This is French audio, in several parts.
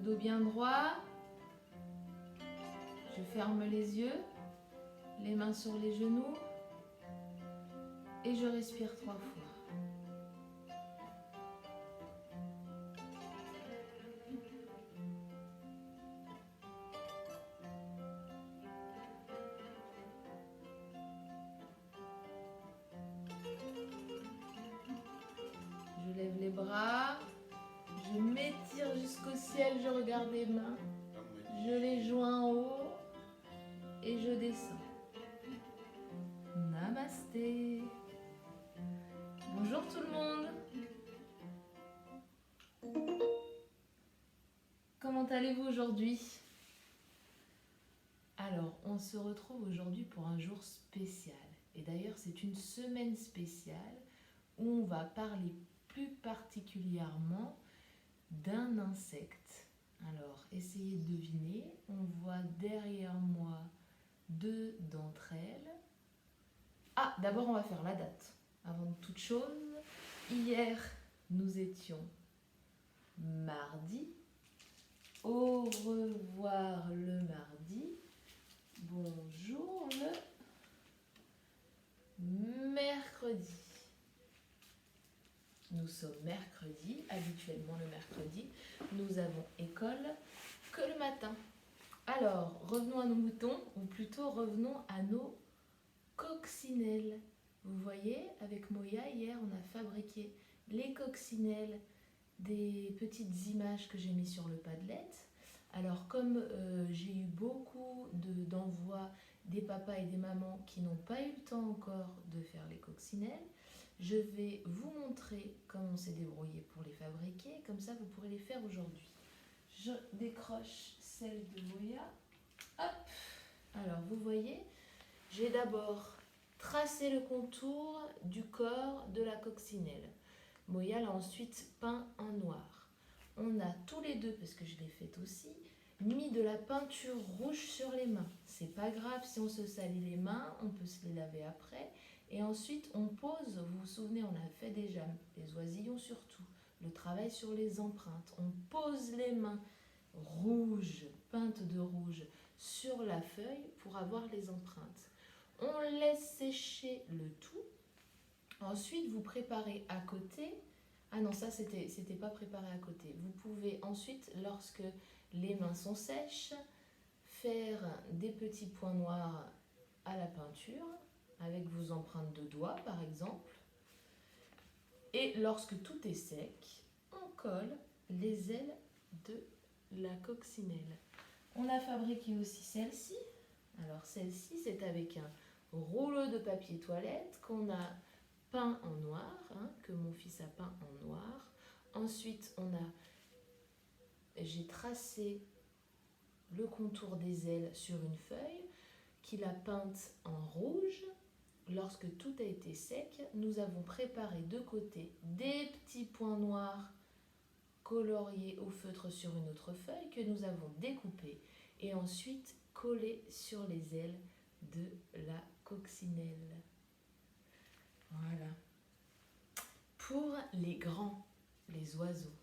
dos bien droit. Je ferme les yeux, les mains sur les genoux et je respire 3 fois. Je lève les bras, je m'étire jusqu'au ciel, je regarde les mains, je les joins en haut et je descends. Namasté. Bonjour tout le monde. Comment allez-vous aujourd'hui? Alors, on se retrouve aujourd'hui pour un jour spécial. Et d'ailleurs, c'est une semaine spéciale où on va parler plus particulièrement d'un insecte. Alors, essayez de deviner. On voit derrière moi 2 d'entre elles. Ah, d'abord, on va faire la date. Avant toute chose, hier, nous étions mardi. Au revoir le mardi. Bonjour le mercredi. Nous sommes mercredi, habituellement le mercredi. Nous avons école que le matin. Alors, revenons à nos moutons, ou plutôt revenons à nos coccinelles. Vous voyez, avec Moya, hier, on a fabriqué les coccinelles des petites images que j'ai mis sur le Padlet. Alors, comme j'ai eu beaucoup d'envois des papas et des mamans qui n'ont pas eu le temps encore de faire les coccinelles, je vais vous montrer comment on s'est débrouillé pour les fabriquer. Comme ça, vous pourrez les faire aujourd'hui. Je décroche celle de Moya. Hop! Alors, vous voyez, j'ai d'abord tracé le contour du corps de la coccinelle. Moya l'a ensuite peint en noir. On a tous les deux, parce que je l'ai faite aussi, mis de la peinture rouge sur les mains. C'est pas grave si on se salit les mains, on peut se les laver après. Et ensuite, on pose, vous vous souvenez, on a fait déjà, les oisillons surtout, le travail sur les empreintes. On pose les mains rouges, peintes de rouge, sur la feuille pour avoir les empreintes. On laisse sécher le tout. Ensuite, vous préparez à côté. Ah non, ça, c'était pas préparé à côté. Vous pouvez ensuite, lorsque les mains sont sèches, faire des petits points noirs à la peinture, avec vos empreintes de doigts, par exemple. Et lorsque tout est sec, on colle les ailes de la coccinelle. On a fabriqué aussi celle-ci. Alors, celle-ci, c'est avec un rouleau de papier toilette qu'on a peint en noir, que mon fils a peint en noir. Ensuite, j'ai tracé le contour des ailes sur une feuille qu'il a peinte en rouge. Lorsque tout a été sec, nous avons préparé de côté des petits points noirs coloriés au feutre sur une autre feuille que nous avons découpés et ensuite collés sur les ailes de la coccinelle. Voilà. Pour les grands, les oiseaux,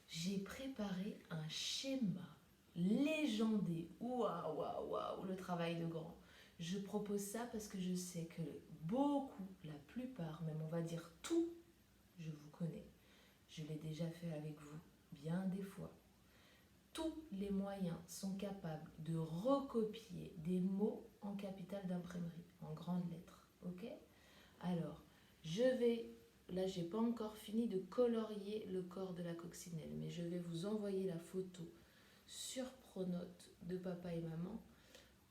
j'ai préparé un schéma légendé. Waouh, waouh, waouh, le travail de grand. Je propose ça parce que je sais que beaucoup, la plupart, même on va dire tout, je vous connais. Je l'ai déjà fait avec vous bien des fois. Tous les moyens sont capables de recopier des mots en capitale d'imprimerie, en grandes lettres. Ok? Alors, là j'ai pas encore fini de colorier le corps de la coccinelle, mais je vais vous envoyer la photo sur Pronote de papa et maman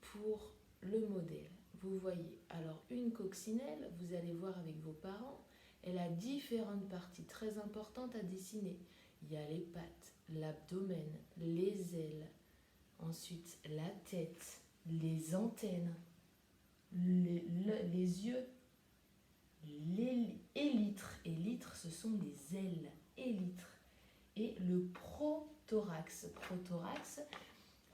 pour le modèle. Vous voyez, alors une coccinelle, vous allez voir avec vos parents, elle a différentes parties très importantes à dessiner. Il y a les pattes, l'abdomen, les ailes, ensuite la tête, les antennes, les yeux, les élytres. Élytres, ce sont les ailes, élytres. Et le prothorax. Prothorax,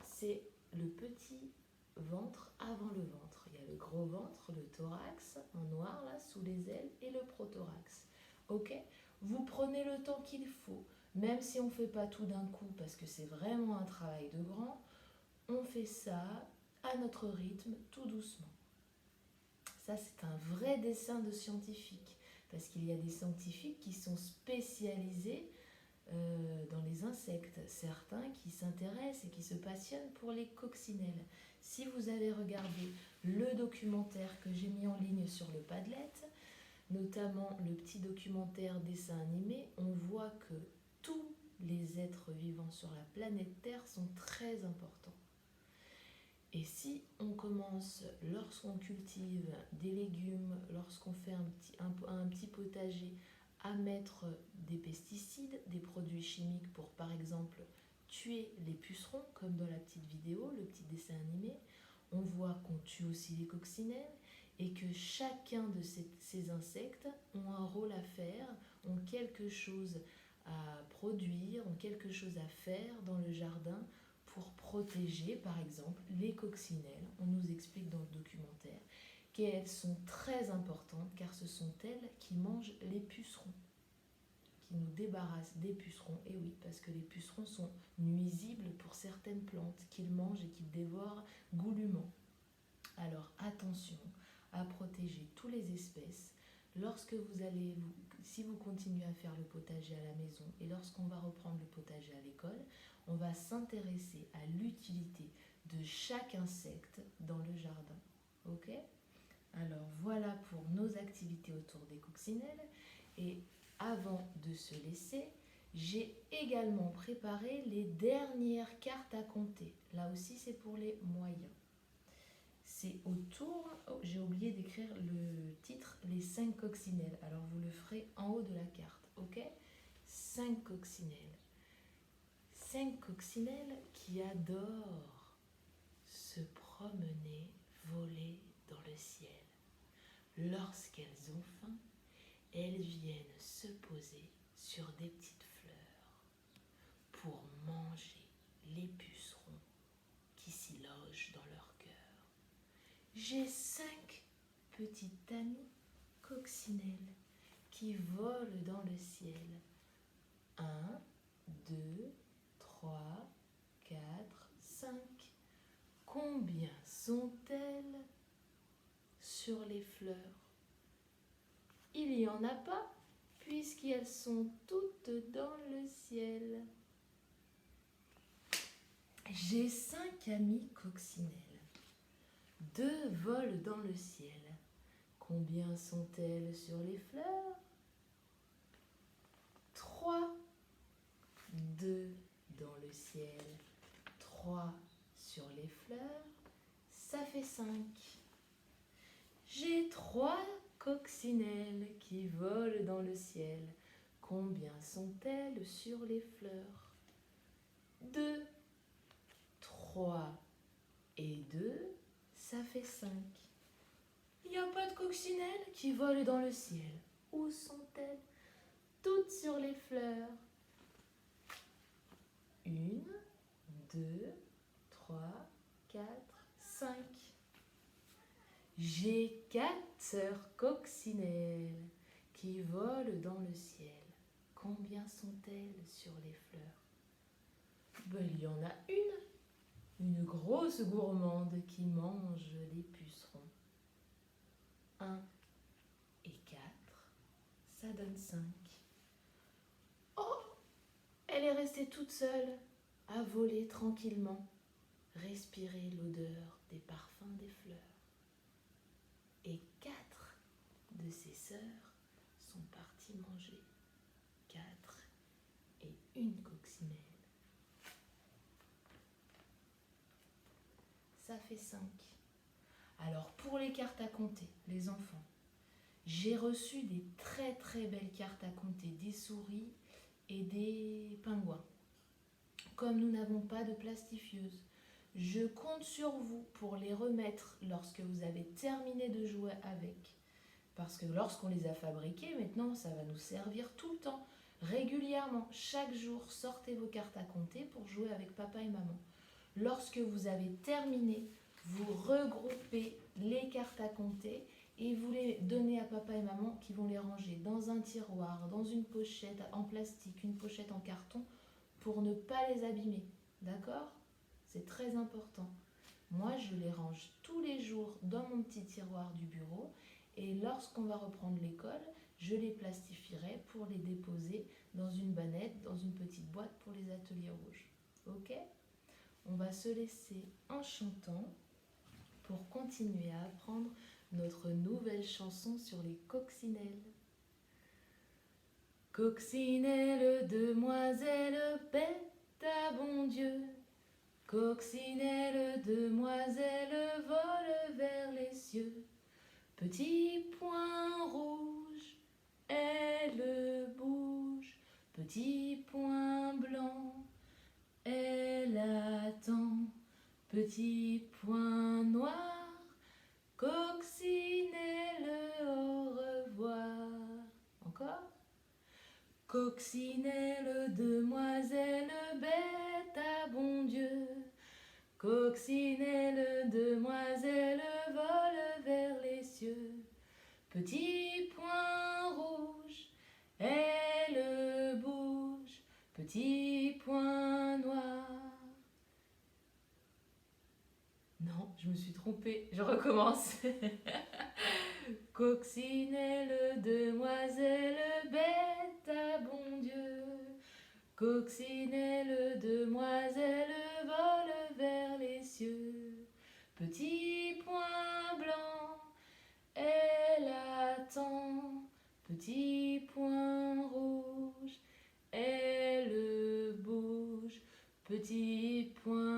c'est le petit ventre avant le ventre. Il y a le gros ventre, le thorax en noir là sous les ailes et le prothorax. Ok? Vous prenez le temps qu'il faut Même si on ne fait pas tout d'un coup, parce que c'est vraiment un travail de grand, on fait ça à notre rythme, tout doucement. Ça, c'est un vrai dessin de scientifique, parce qu'il y a des scientifiques qui sont spécialisés dans les insectes, certains qui s'intéressent et qui se passionnent pour les coccinelles. Si vous avez regardé le documentaire que j'ai mis en ligne sur le Padlet, notamment le petit documentaire dessin animé, on voit que tous les êtres vivants sur la planète Terre sont très importants. Et si on commence, lorsqu'on cultive des légumes, lorsqu'on fait un petit potager, à mettre des pesticides, des produits chimiques pour par exemple tuer les pucerons, comme dans la petite vidéo, le petit dessin animé, on voit qu'on tue aussi les coccinelles et que chacun de ces insectes ont un rôle à faire, ont quelque chose à produire, ont quelque chose à faire dans le jardin pour protéger par exemple les coccinelles. On nous explique dans le documentaire qu'elles sont très importantes car ce sont elles qui mangent les pucerons, qui nous débarrassent des pucerons. Et oui, parce que les pucerons sont nuisibles pour certaines plantes qu'ils mangent et qu'ils dévorent goulûment. Alors attention à protéger toutes les espèces. Si vous continuez à faire le potager à la maison et lorsqu'on va reprendre le potager à l'école, on va s'intéresser à l'utilité de chaque insecte dans le jardin. Ok ? Alors voilà pour nos activités autour des coccinelles. Et avant de se laisser, j'ai également préparé les dernières cartes à compter. Là aussi, c'est pour les moyens. C'est autour, j'ai oublié d'écrire le titre, les 5 coccinelles. Alors vous le ferez en haut de la carte, ok ? 5 coccinelles. 5 coccinelles qui adorent se promener, voler dans le ciel. Lorsqu'elles ont faim, elles viennent se poser sur des petites fleurs pour manger les pucerons qui s'y logent dans leur cœur. J'ai 5 petites amies coccinelles qui volent dans le ciel. 1, 2, 3, 4, 5. Combien sont-elles sur les fleurs? Il n'y en a pas, puisqu'elles sont toutes dans le ciel. J'ai 5 amies coccinelles. 2 volent dans le ciel. Combien sont-elles sur les fleurs? 3. 2 dans le ciel. 3 sur les fleurs. Ça fait 5. J'ai 3 coccinelles qui volent dans le ciel. Combien sont-elles sur les fleurs? 2. 3 et 2, ça fait 5. Il n'y a pas de coccinelles qui volent dans le ciel. Où sont-elles? Toutes sur les fleurs. 1, 2, 3, 4, 5. J'ai 4 sœurs coccinelles qui volent dans le ciel. Combien sont-elles sur les fleurs? Il y en a une grosse gourmande qui mange les pucerons. 1 et 4, ça donne 5. Oh, elle est restée toute seule à voler tranquillement, respirer l'odeur des parfums des fleurs. Et 4 de ses sœurs sont parties manger. 4 et une coccinelle. Ça fait 5. Alors pour les cartes à compter, les enfants, j'ai reçu des très très belles cartes à compter, des souris et des pingouins. Comme nous n'avons pas de plastifieuse, je compte sur vous pour les remettre lorsque vous avez terminé de jouer avec. Parce que lorsqu'on les a fabriqués, maintenant, ça va nous servir tout le temps, régulièrement. Chaque jour, sortez vos cartes à compter pour jouer avec papa et maman. Lorsque vous avez terminé, vous regroupez les cartes à compter et vous les donnez à papa et maman qui vont les ranger dans un tiroir, dans une pochette en plastique, une pochette en carton pour ne pas les abîmer. D'accord? C'est très important. Moi, je les range tous les jours dans mon petit tiroir du bureau et lorsqu'on va reprendre l'école, je les plastifierai pour les déposer dans une bannette, dans une petite boîte pour les ateliers rouges. Ok? On va se laisser en chantant pour continuer à apprendre notre nouvelle chanson sur les coccinelles. Coccinelle, demoiselle, bête à bon Dieu. Coccinelle, demoiselle, vole vers les cieux. Petit point rouge, elle bouge. Petit point blanc, elle attend. Petit point noir, coccinelle, au revoir. Encore? Coccinelle, demoiselle, bête à bon Dieu. Coccinelle, demoiselle, vole vers les cieux. Petit point rouge, elle bouge. Petit point noir. Non, je me suis trompée, je recommence. Coccinelle, demoiselle, bête à bon Dieu. Coccinelle, demoiselle, vole vers les cieux. Petit point blanc, elle attend. Petit point rouge, elle bouge. Petit point